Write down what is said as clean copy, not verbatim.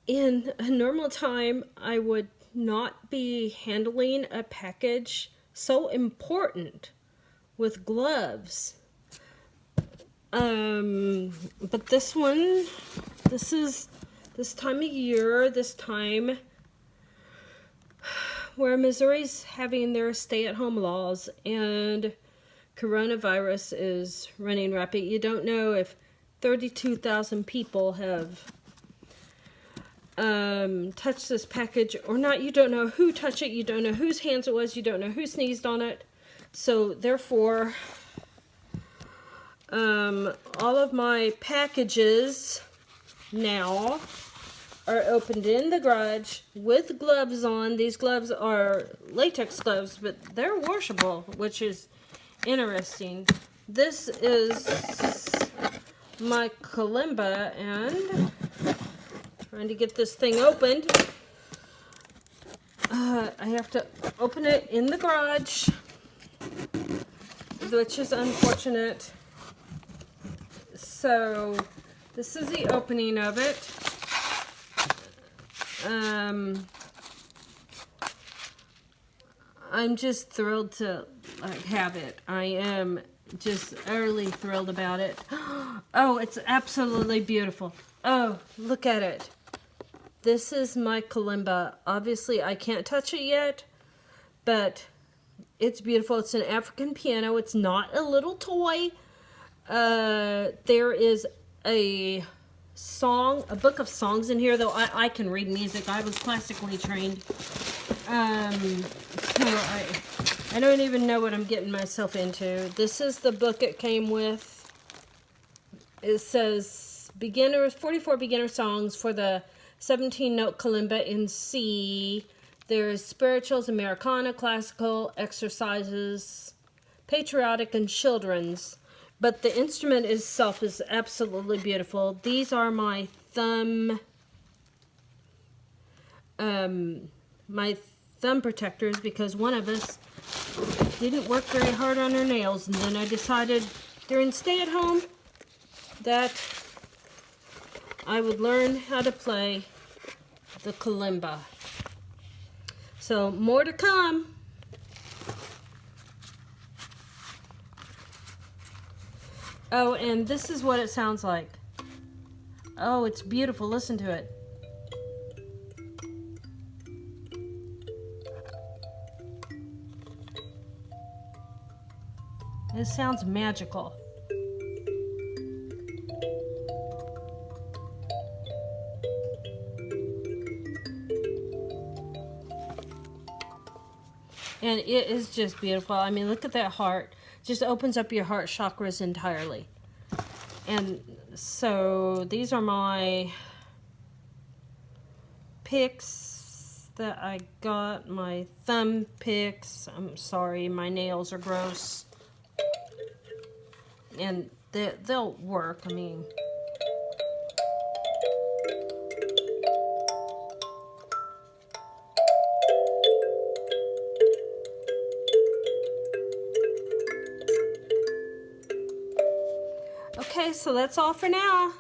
In a normal time, I would not be handling a package so important with gloves. But this one, this time of year, this time where Missouri's having their stay-at-home laws and coronavirus is running rapid. You don't know if 32,000 people have touched this package or not. You don't know who touched it. You don't know whose hands it was. You don't know who sneezed on it. So therefore, all of my packages now are opened in the garage with gloves on. These gloves are latex gloves, but they're washable, which is interesting. This is my kalimba, and trying to get this thing opened. I have to open it in the garage, which is unfortunate. So this is the opening of it. I'm just thrilled to have it. I am just utterly thrilled about it. Oh, it's absolutely beautiful. Oh, look at it. This is my kalimba. Obviously, I can't touch it yet, but it's beautiful. It's an African piano. It's not a little toy. There is a book of songs in here, though I can read music. I was classically trained. So I don't even know what I'm getting myself into. This is the book it came with. It says 44 beginner songs for the 17-note kalimba in C. There's spirituals, Americana, classical, exercises, patriotic, and children's. But the instrument itself is absolutely beautiful. These are my thumb protectors, because one of us didn't work very hard on her nails, and then I decided during stay-at-home that I would learn how to play the kalimba. So more to come. Oh, and this is what it sounds like. Oh, it's beautiful. Listen to it. It sounds magical. And it is just beautiful. I mean, look at that heart. Just opens up your heart chakras entirely. And so these are my picks that I got. My thumb picks. I'm sorry, my nails are gross. And they'll work. I mean, okay, so that's all for now.